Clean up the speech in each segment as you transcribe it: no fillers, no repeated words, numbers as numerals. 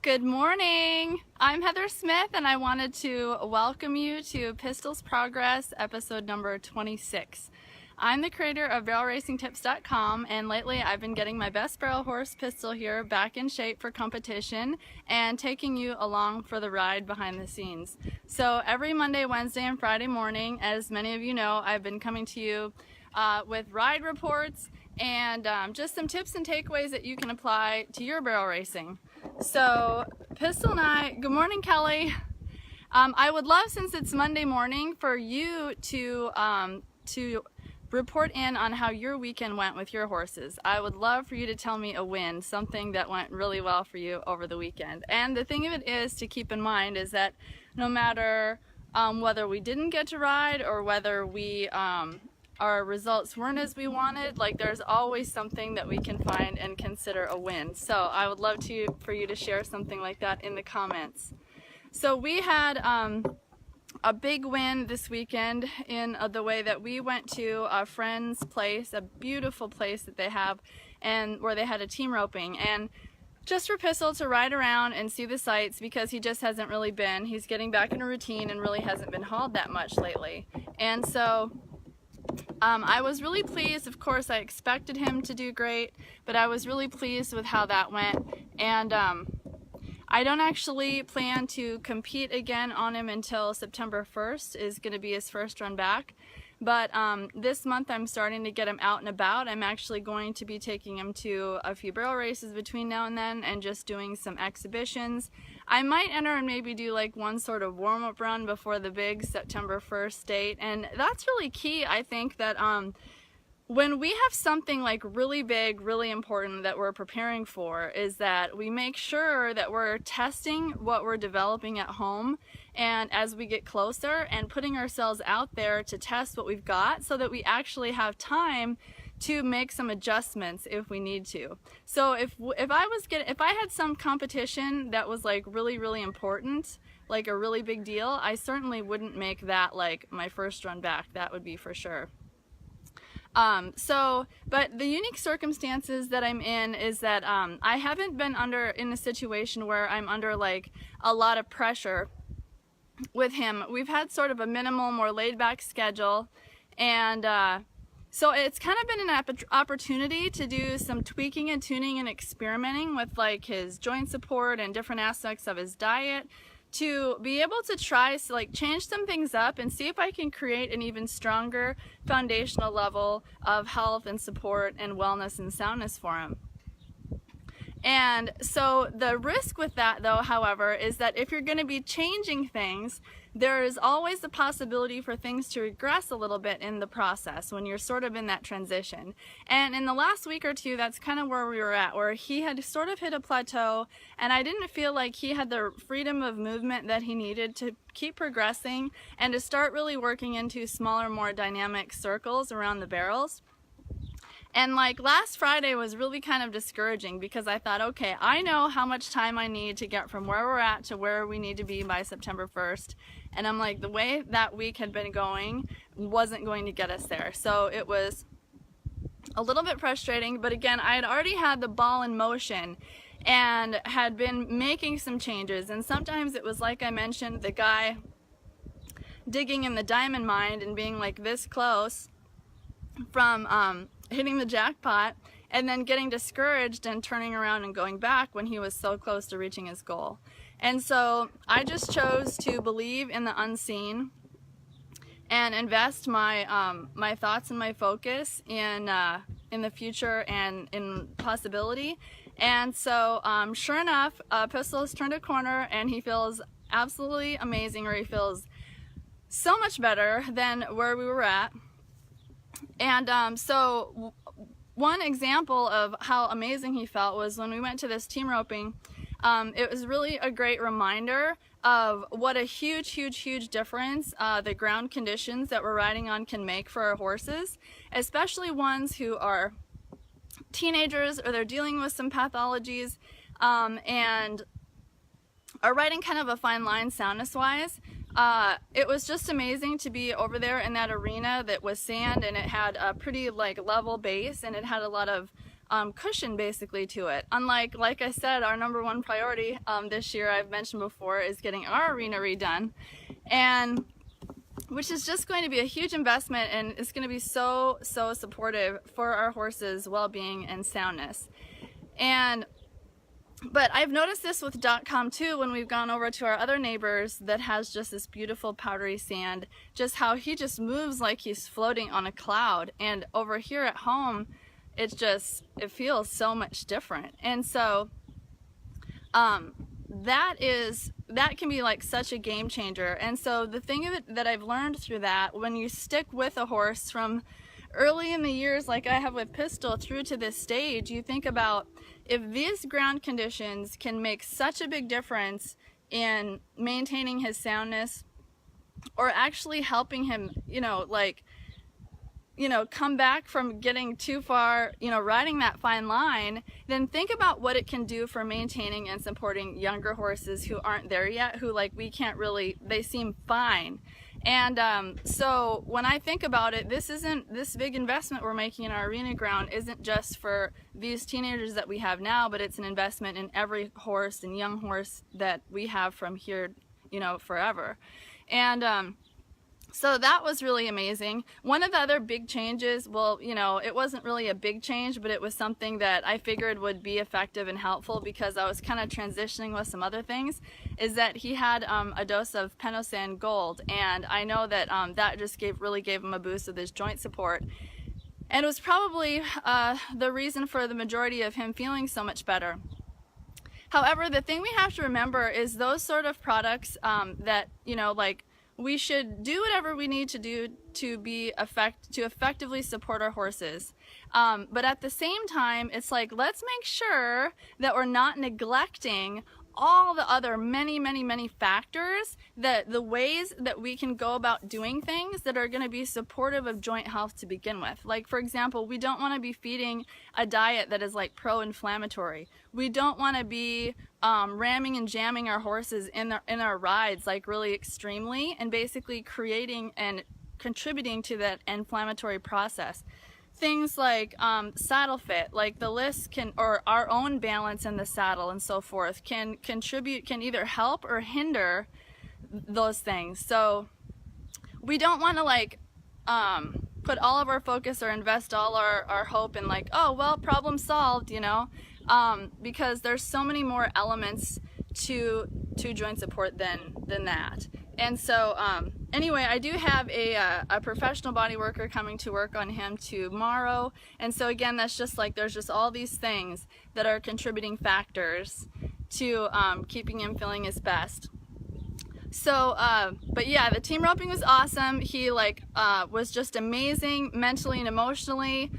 Good morning. I'm Heather Smith and I wanted to welcome you to Pistol's Progress episode number 26. I'm the creator of barrelracingtips.com and lately I've been getting my best barrel horse Pistol here back in shape for competition and taking you along for the ride behind the scenes. So every Monday, Wednesday, and Friday morning, as many of you know, I've been coming to you with ride reports and just some tips and takeaways that you can apply to your barrel racing. So Pistol and I, good morning Kelly. I would love, since it's Monday morning, for you to report in on how your weekend went with your horses. I would love for you to tell me a win, something that went really well for you over the weekend. And the thing of it is to keep in mind is that no matter whether we didn't get to ride or whether we our results weren't as we wanted, like there's always something that we can find and consider a win. So I would love for you to share something like that in the comments. So we had a big win this weekend in the way that we went to a friend's place, a beautiful place that they have, and where they had a team roping, and just for Pistol to ride around and see the sights, because he just hasn't really been. He's getting back in a routine and really hasn't been hauled that much lately. And so I was really pleased. Of course, I expected him to do great, but I was really pleased with how that went. And I don't actually plan to compete again on him until September 1st is going to be his first run back. But this month I'm starting to get him out and about. I'm actually going to be taking him to a few barrel races between now and then and just doing some exhibitions. I might enter and maybe do like one sort of warm-up run before the big September 1st date. And that's really key. I think that when we have something like really big, really important that we're preparing for, is that we make sure that we're testing what we're developing at home, and as we get closer, and putting ourselves out there to test what we've got so that we actually have time to make some adjustments if we need to. So if I had some competition that was like really important, like a really big deal, I certainly wouldn't make that like my first run back. That would be for sure. But the unique circumstances that I'm in is that I haven't been in a situation where I'm under like a lot of pressure with him. We've had sort of a minimal, more laid-back schedule, and so it's kind of been an opportunity to do some tweaking and tuning and experimenting with like his joint support and different aspects of his diet, to be able to try like change some things up and see if I can create an even stronger foundational level of health and support and wellness and soundness for him. And so the risk with that, though, however, is that if you're going to be changing things, there is always the possibility for things to regress a little bit in the process when you're sort of in that transition. And in the last week or two, that's kind of where we were at, where he had sort of hit a plateau, and I didn't feel like he had the freedom of movement that he needed to keep progressing and to start really working into smaller, more dynamic circles around the barrels. And like last Friday was really kind of discouraging, because I thought, okay, I know how much time I need to get from where we're at to where we need to be by September 1st. And I'm like, the way that week had been going wasn't going to get us there. So it was a little bit frustrating, but again, I had already had the ball in motion and had been making some changes. And sometimes it was, like I mentioned, the guy digging in the diamond mine and being like this close from hitting the jackpot, and then getting discouraged and turning around and going back when he was so close to reaching his goal. And so I just chose to believe in the unseen and invest my my thoughts and my focus in the future and in possibility. And so sure enough, Pistol has turned a corner and he feels absolutely amazing, or he feels so much better than where we were at. And so one example of how amazing he felt was when we went to this team roping. It was really a great reminder of what a huge difference the ground conditions that we're riding on can make for our horses, especially ones who are teenagers or they're dealing with some pathologies and are riding kind of a fine line soundness-wise. It was just amazing to be over there in that arena that was sand, and it had a pretty like level base, and it had a lot of cushion basically to it. Unlike, like I said, our number one priority this year, I've mentioned before, is getting our arena redone, and which is just going to be a huge investment, and it's going to be so supportive for our horses' well-being and soundness. But I've noticed this with .com too, when we've gone over to our other neighbors that has just this beautiful powdery sand, just how he just moves like he's floating on a cloud. And over here at home, it feels so much different. And so that can be like such a game changer. And so the thing that I've learned through that, when you stick with a horse from early in the years, like I have with Pistol, through to this stage, you think about, if these ground conditions can make such a big difference in maintaining his soundness, or actually helping him, come back from getting too far, riding that fine line, then think about what it can do for maintaining and supporting younger horses who aren't there yet, who we can't really, they seem fine. And so when I think about it, this big investment we're making in our arena ground isn't just for these teenagers that we have now, but it's an investment in every horse and young horse that we have from here, forever. And so that was really amazing. One of the other big changes, well, it wasn't really a big change, but it was something that I figured would be effective and helpful because I was kind of transitioning with some other things, is that he had a dose of Penosan Gold, and I know that that just really gave him a boost with his joint support. And it was probably the reason for the majority of him feeling so much better. However, the thing we have to remember is those sort of products that, we should do whatever we need to do to effectively support our horses. But at the same time, it's let's make sure that we're not neglecting all the other many factors, that the ways that we can go about doing things that are going to be supportive of joint health to begin with. Like, for example, we don't want to be feeding a diet that is pro-inflammatory. We don't want to be ramming and jamming our horses in our rides really extremely, and basically creating and contributing to that inflammatory process. Things like saddle fit, like the list or our own balance in the saddle and so forth, can either help or hinder those things. So we don't want to put all of our focus or invest all our hope in oh, well, problem solved, because there's so many more elements to joint support than that. And so anyway, I do have a professional body worker coming to work on him tomorrow. And so again, that's just there's just all these things that are contributing factors to keeping him feeling his best. So, but yeah, the team roping was awesome. He was just amazing mentally and emotionally.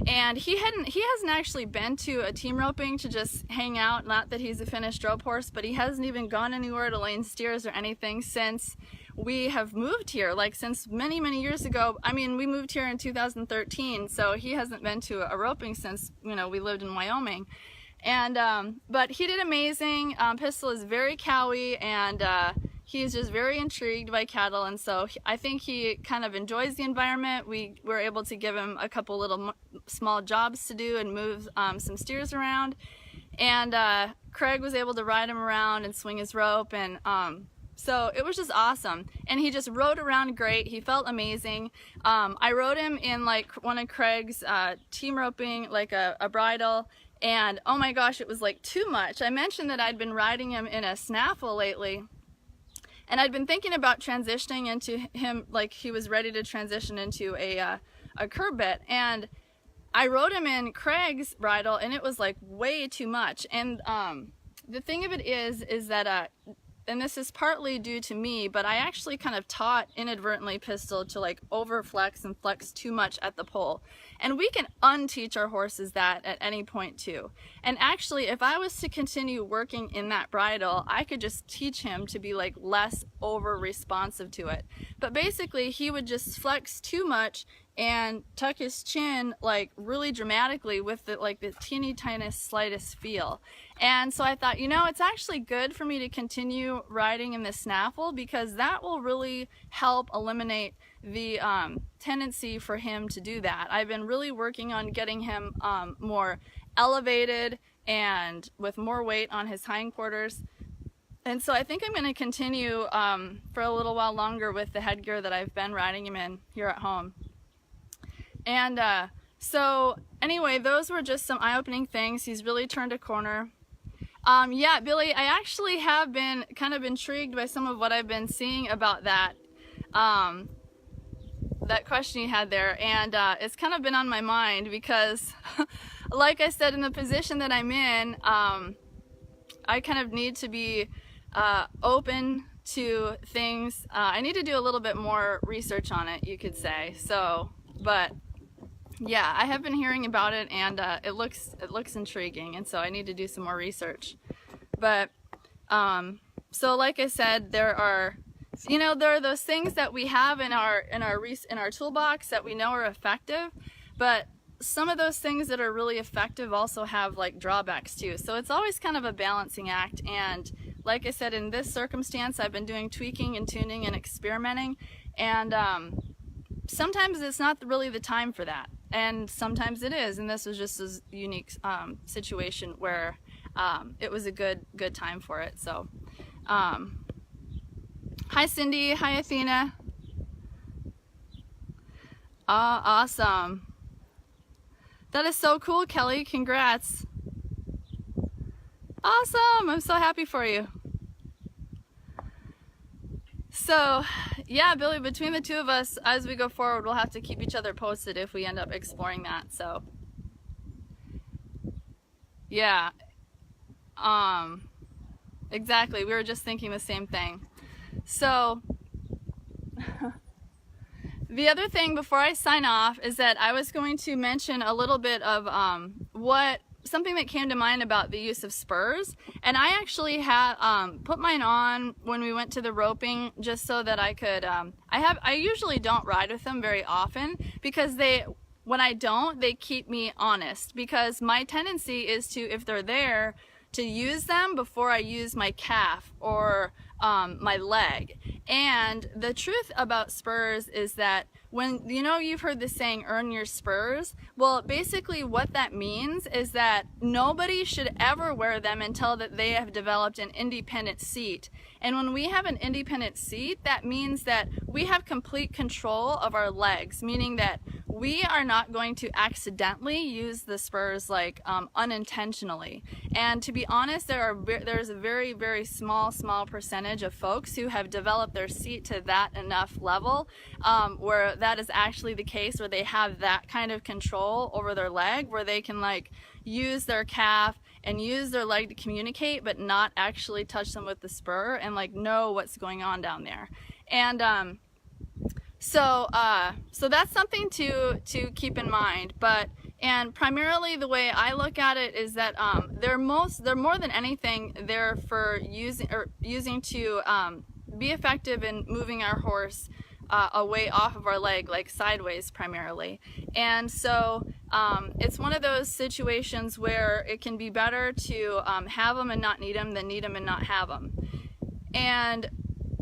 And he hasn't actually been to a team roping to just hang out. Not that he's a finished rope horse, but he hasn't even gone anywhere to lane steers or anything since we have moved here. Since many years ago. I mean, we moved here in 2013, so he hasn't been to a roping since we lived in Wyoming. And but he did amazing. Pistol is very cowy, and he's just very intrigued by cattle, and so I think he kind of enjoys the environment. We were able to give him a couple little small jobs to do and move some steers around, and Craig was able to ride him around and swing his rope, and so it was just awesome. And he just rode around great. He felt amazing. I rode him in one of Craig's team roping, a bridle, and oh my gosh, it was too much. I mentioned that I'd been riding him in a snaffle lately, and I'd been thinking about transitioning into him, he was ready to transition into a curb bit, and I rode him in Craig's bridle, and it was way too much. And the thing of it is that and this is partly due to me, but I actually kind of taught inadvertently Pistol to over flex and flex too much at the pole. And we can unteach our horses that at any point too. And actually, if I was to continue working in that bridle, I could just teach him to be less over responsive to it. But basically, he would just flex too much and tuck his chin like really dramatically with the like the teeny tiniest slightest feel. And so I thought, you know, it's actually good for me to continue riding in the snaffle, because that will really help eliminate the tendency for him to do that. I've been really working on getting him more elevated and with more weight on his hindquarters. And so I think I'm going to continue for a little while longer with the headgear that I've been riding him in here at home. And so anyway, those were just some eye-opening things. He's really turned a corner. Yeah, Billy, I actually have been kind of intrigued by some of what I've been seeing about that that question you had there, and it's kind of been on my mind because like I said, in the position that I'm in, I kind of need to be open to things. I need to do a little bit more research on it, you could say. So, but yeah, I have been hearing about it, and it looks intriguing, and so I need to do some more research. But so like I said, there are, you know, there are those things that we have in our toolbox that we know are effective, but some of those things that are really effective also have like drawbacks too. So it's always kind of a balancing act. And like I said, in this circumstance, I've been doing tweaking and tuning and experimenting, and sometimes it's not really the time for that, and sometimes it is. And this was just a unique situation where it was a good time for it. So hi Cindy, hi Athena. Awesome. That is so cool, Kelly. Congrats. Awesome. I'm so happy for you. So, yeah, Billy, between the two of us, as we go forward, we'll have to keep each other posted if we end up exploring that. So, yeah. Exactly. We were just thinking the same thing. So, the other thing before I sign off is that I was going to mention a little bit of something that came to mind about the use of spurs. And I actually had put mine on when we went to the roping, just so that I could, I usually don't ride with them very often, because when I don't, they keep me honest, because my tendency is to, if they're there, to use them before I use my calf or my leg. And the truth about spurs is that when, you know, you've heard the saying, earn your spurs. Well, basically what that means is that nobody should ever wear them until that they have developed an independent seat. And when we have an independent seat, that means that we have complete control of our legs, meaning that we are not going to accidentally use the spurs like unintentionally. And to be honest, there's a very, very small percentage of folks who have developed their seat to that enough level where that is actually the case, where they have that kind of control over their leg, where they can like use their calf and use their leg to communicate, but not actually touch them with the spur and like know what's going on down there. And so that's something to keep in mind. And primarily the way I look at it is that they're more than anything there for using to be effective in moving our horse away off of our leg, like sideways primarily. And so it's one of those situations where it can be better to have them and not need them than need them and not have them. And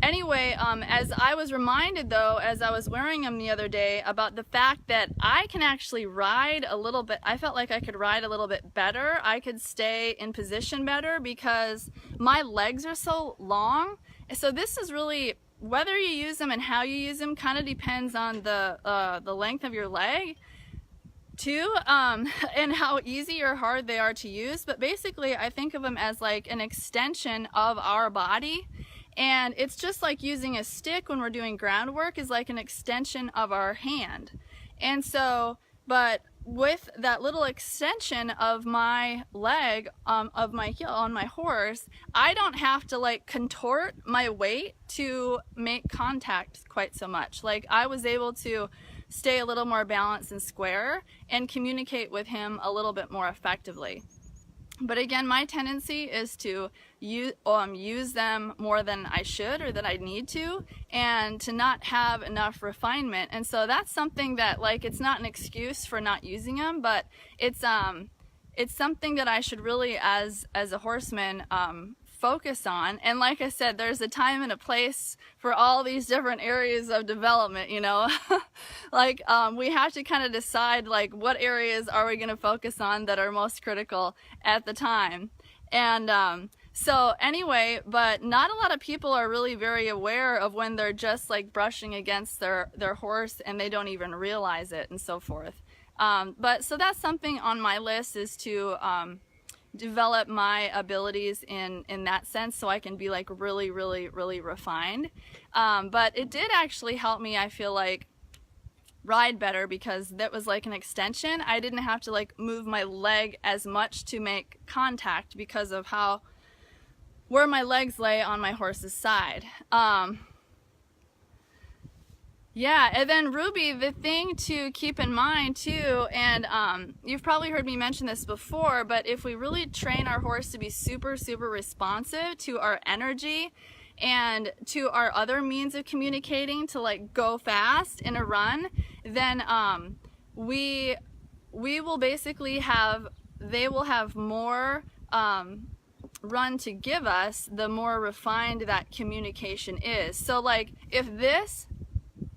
anyway, as I was reminded though, as I was wearing them the other day, about the fact that I can actually ride a little bit, I felt like I could ride a little bit better. I could stay in position better because my legs are so long. So this is really, whether you use them and how you use them kind of depends on the length of your leg too, and how easy or hard they are to use. But basically I think of them as like an extension of our body. And it's just like using a stick when we're doing groundwork is like an extension of our hand. And so, but with that little extension of my leg, of my heel on my horse, I don't have to like contort my weight to make contact quite so much. Like I was able to stay a little more balanced and square and communicate with him a little bit more effectively. But again, my tendency is to use them more than I should or that I need to, and to not have enough refinement. And so that's something that, like, it's not an excuse for not using them, but it's something that I should really, as a horseman, focus on. And like I said, there's a time and a place for all these different areas of development, you know. Like, we have to kind of decide, like, what areas are we going to focus on that are most critical at the time. And so anyway, but not a lot of people are really very aware of when they're just like brushing against their horse and they don't even realize it, and so forth. But so that's something on my list, is to develop my abilities in that sense, so I can be like really refined. But it did actually help me, I feel like, ride better, because that was like an extension. I didn't have to like move my leg as much to make contact because of where my legs lay on my horse's side. Yeah, and then Ruby, the thing to keep in mind too, and you've probably heard me mention this before, but if we really train our horse to be super responsive to our energy and to our other means of communicating, to like go fast in a run, then we will basically they will have more run to give us, the more refined that communication is. So like, if this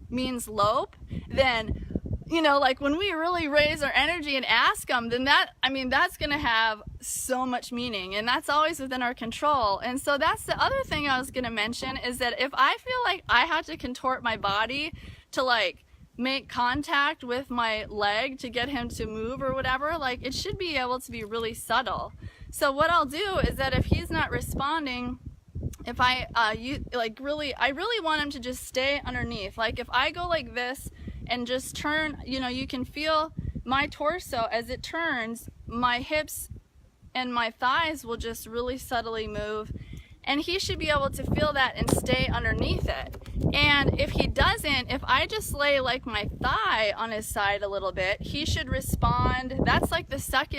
means lope, then, you know, like when we really raise our energy and ask them, then that's gonna have so much meaning, and that's always within our control. And so that's the other thing I was gonna mention, is that if I feel like I have to contort my body to like make contact with my leg to get him to move or whatever, like, it should be able to be really subtle. So what I'll do is that if he's not responding, if I really want him to just stay underneath. Like if I go like this and just turn, you know, you can feel my torso as it turns, my hips and my thighs will just really subtly move, and he should be able to feel that and stay underneath it. And if he doesn't, if I just lay like my thigh on his side a little bit, he should respond. That's like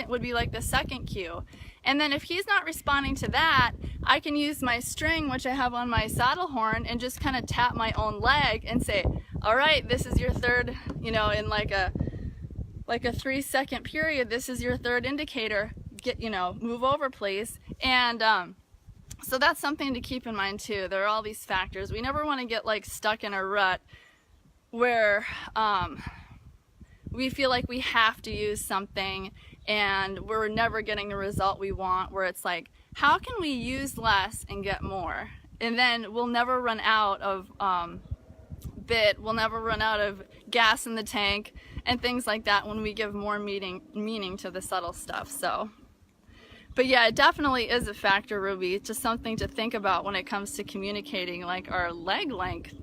would be like the second cue. And then if he's not responding to that, I can use my string, which I have on my saddle horn, and just kind of tap my own leg and say, all right, this is your third, you know, in like a 3-second period, this is your third indicator. Move over, please. And so that's something to keep in mind too. There are all these factors. We never want to get like stuck in a rut where we feel like we have to use something and we're never getting the result we want, where it's like, how can we use less and get more? And then we'll never run out of we'll never run out of gas in the tank and things like that when we give more meaning to the subtle stuff. So, but yeah, it definitely is a factor, Ruby. It's just something to think about when it comes to communicating like our leg length.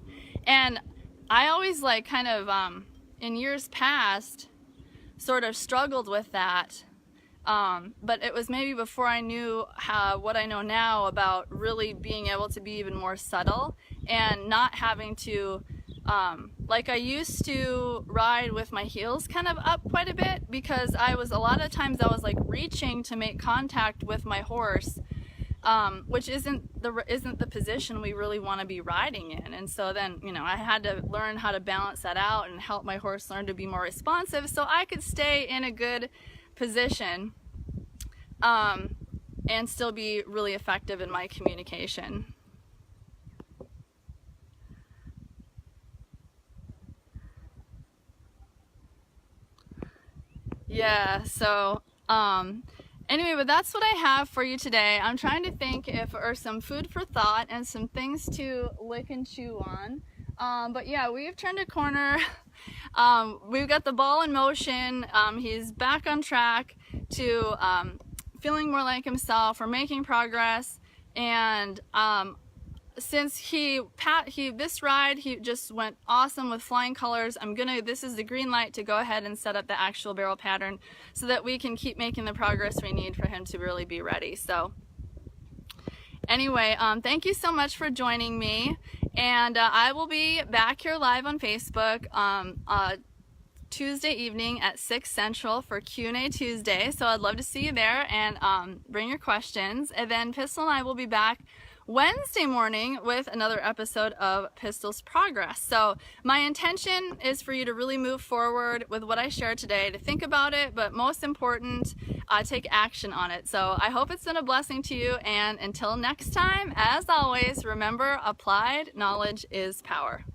And I always like kind of in years past sort of struggled with that, but it was maybe before I knew what I know now about really being able to be even more subtle and not having to like I used to ride with my heels kind of up quite a bit, because a lot of times I was like reaching to make contact with my horse, which isn't the position we really want to be riding in. And so then, you know, I had to learn how to balance that out and help my horse learn to be more responsive so I could stay in a good position and still be really effective in my communication. Yeah, so anyway, but that's what I have for you today. I'm trying to think if or some food for thought and some things to lick and chew on. But yeah, we've turned a corner. We've got the ball in motion. He's back on track to feeling more like himself. We're making progress, and since this ride he just went awesome with flying colors, this is the green light to go ahead and set up the actual barrel pattern so that we can keep making the progress we need for him to really be ready. So anyway, thank you so much for joining me, and I will be back here live on Facebook Tuesday evening at 6 Central for Q&A Tuesday, so I'd love to see you there and bring your questions. And then Pistol and I will be back Wednesday morning with another episode of Pistol's Progress. So my intention is for you to really move forward with what I shared today, to think about it, but most important, take action on it. So I hope it's been a blessing to you, and until next time, as always, remember, applied knowledge is power.